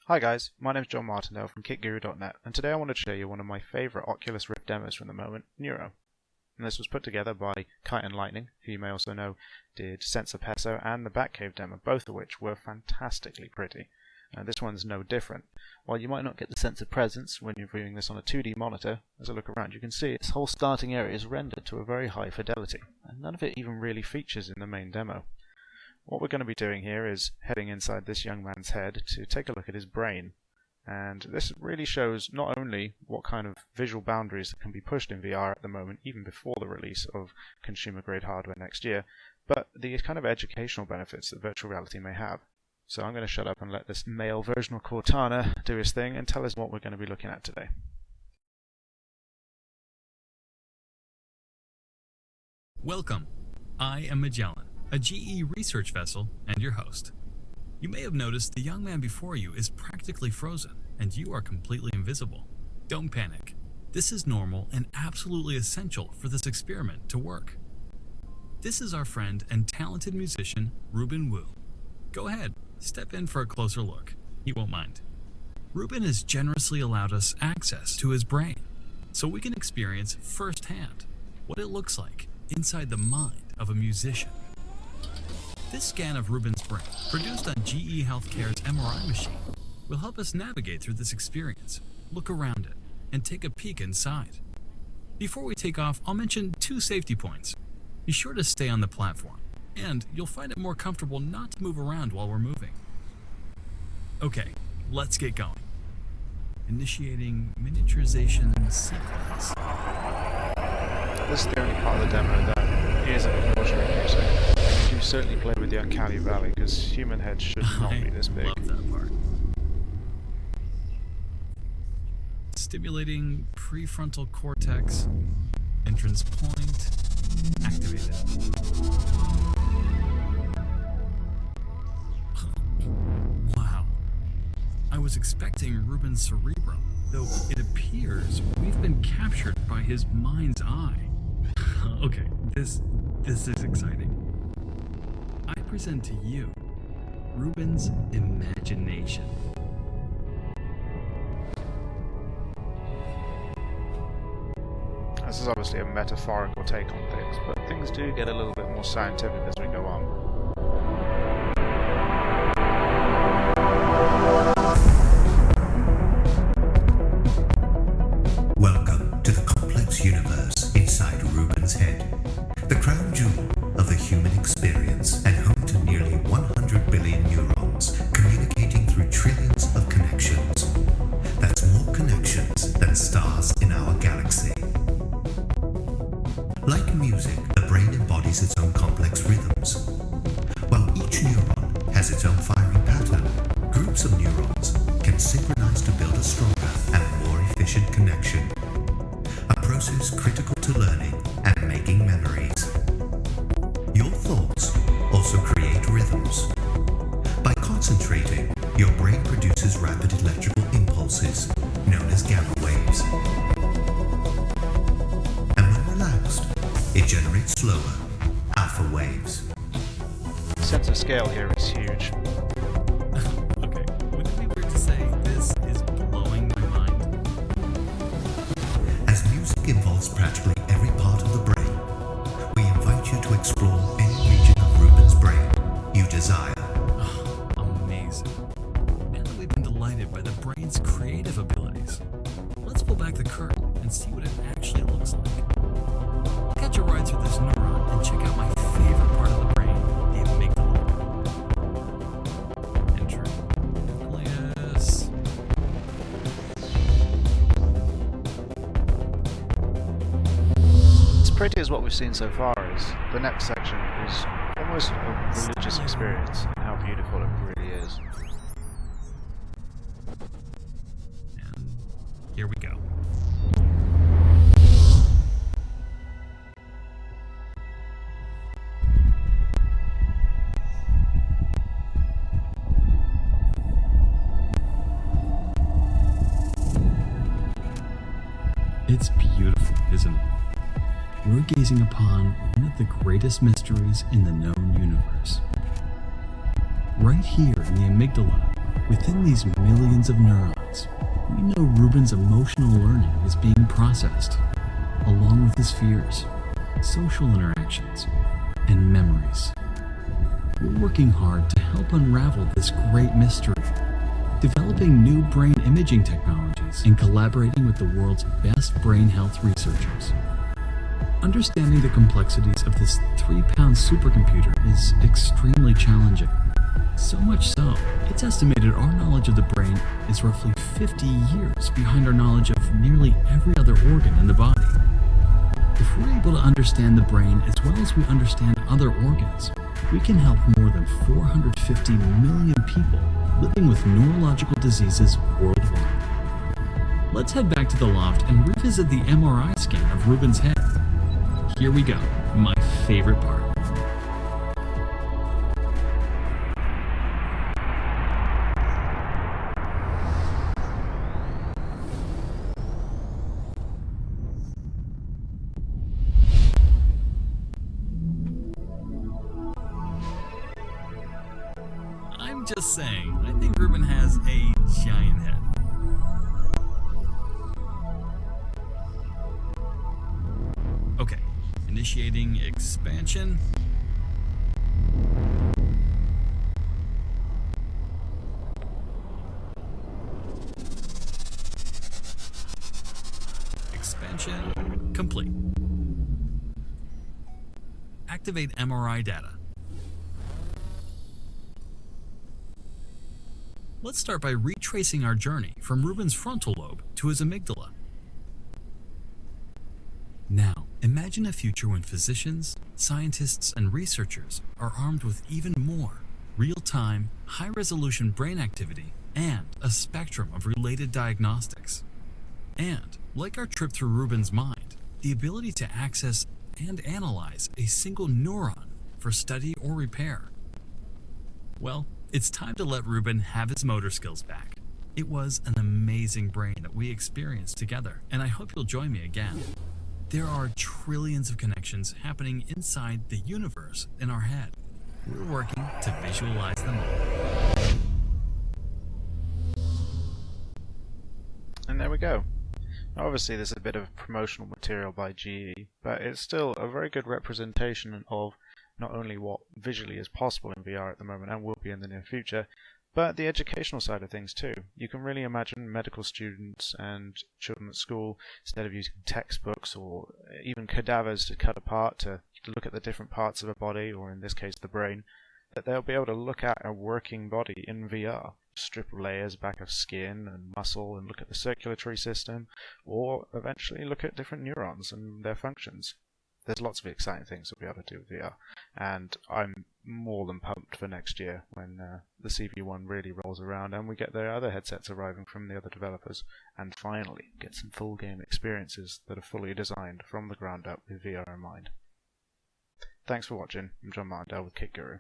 Hi guys, my name is John Martindale from KitGuru.net, and today I wanted to show you one of my favourite Oculus Rift demos from the moment, Neuro. And this was put together by Kite and Lightning, who you may also know did Sensor Peso and the Batcave demo, both of which were fantastically pretty. This one's no different. While you might not get the sense of presence when you're viewing this on a 2D monitor, as I look around you can see its whole starting area is rendered to a very high fidelity, and none of it even really features in the main demo. What we're going to be doing here is heading inside this young man's head to take a look at his brain. And this really shows not only what kind of visual boundaries that can be pushed in VR at the moment, even before the release of consumer-grade hardware next year, but the kind of educational benefits that virtual reality may have. So I'm going to shut up and let this male version of Cortana do his thing and tell us what we're going to be looking at today. Welcome. I am Magellan, a GE research vessel and your host. You may have noticed the young man before you is practically frozen and you are completely invisible. Don't panic. This is normal and absolutely essential for this experiment to work. This is our friend and talented musician, Ruben Wu. Go ahead, step in for a closer look. He won't mind. Ruben has generously allowed us access to his brain so we can experience firsthand what it looks like inside the mind of a musician. This scan of Ruben's brain, produced on GE Healthcare's MRI machine, will help us navigate through this experience, look around it, and take a peek inside. Before we take off, I'll mention 2 safety points. Be sure to stay on the platform, and you'll find it more comfortable not to move around while we're moving. Okay, let's get going. Initiating miniaturization sequence. This is the only part of the demo that isn't unfortunately music. You certainly play with the uncanny valley, because human heads should not be this big. I love that part. Stimulating prefrontal cortex. Entrance point activated. Wow. I was expecting Ruben's cerebrum, though it appears we've been captured by his mind's eye. Okay, this is exciting. I present to you Ruben's imagination. This is obviously a metaphorical take on things, but things do get a little bit more scientific as we go on. Welcome to the complex universe inside Ruben's head, the crown jewel of the human experience and home to nearly 100 billion neurons communicating through trillions of connections. That's more connections than stars in our galaxy. Like music, the brain embodies its own complex rhythms. While each neuron has its own firing pattern, groups of neurons can synchronize to build a stronger and more efficient connection. A process critical to learning and making memories. Your thoughts also create rhythms. By concentrating, your brain produces rapid electrical impulses, known as gamma waves. And when relaxed, it generates slower, alpha waves. The sense of scale here is huge. Okay, would it be weird to say this is blowing my mind? As music involves practically every part of the brain, we invite you to explore any region of Ruben's brain you desire. Amazing. Now that we've been delighted by the brain's creative abilities, let's pull back the curtain and see what it actually looks like. Catch a ride through this neuron and check out my favorite part of the brain, the amygdala. Enter nucleus. As pretty as what we've seen so far is, the next section is almost a religious experience in how beautiful it really is. And here we go. It's beautiful, isn't it? We're gazing upon one of the greatest mysteries in the known universe. Right here in the amygdala Within these millions of neurons, we know Ruben's emotional learning is being processed, along with his fears, social interactions, and memories. We're working hard to help unravel this great mystery, developing new brain imaging technologies and collaborating with the world's best brain health researchers. Understanding the complexities of this 3-pound supercomputer is extremely challenging. So much so, it's estimated our knowledge of the brain is roughly 50 years behind our knowledge of nearly every other organ in the body. If we're able to understand the brain as well as we understand other organs, we can help more than 450 million people living with neurological diseases worldwide. Let's head back to the loft and revisit the MRI scan of Ruben's head. Here we go, my favorite part. I'm just saying, I think Ruben has a giant head. Okay, initiating expansion. Expansion complete. Activate MRI data. Let's start by retracing our journey from Ruben's frontal lobe to his amygdala. Now, imagine a future when physicians, scientists, and researchers are armed with even more real-time, high-resolution brain activity and a spectrum of related diagnostics. And, like our trip through Ruben's mind, the ability to access and analyze a single neuron for study or repair. Well, it's time to let Ruben have his motor skills back. It was an amazing brain that we experienced together, and I hope you'll join me again. There are trillions of connections happening inside the universe in our head. We're working to visualize them all. And there we go. Obviously this is a bit of promotional material by GE, but it's still a very good representation of not only what visually is possible in VR at the moment and will be in the near future, but the educational side of things too. You can really imagine medical students and children at school, instead of using textbooks or even cadavers to cut apart to look at the different parts of a body, or in this case the brain, that they'll be able to look at a working body in VR, strip layers back of skin and muscle and look at the circulatory system, or eventually look at different neurons and their functions. There's lots of exciting things we'll be able to do with VR, and I'm more than pumped for next year when the CV1 really rolls around and we get the other headsets arriving from the other developers, and finally get some full game experiences that are fully designed from the ground up with VR in mind. Thanks for watching. I'm John Martindale with Kit Guru.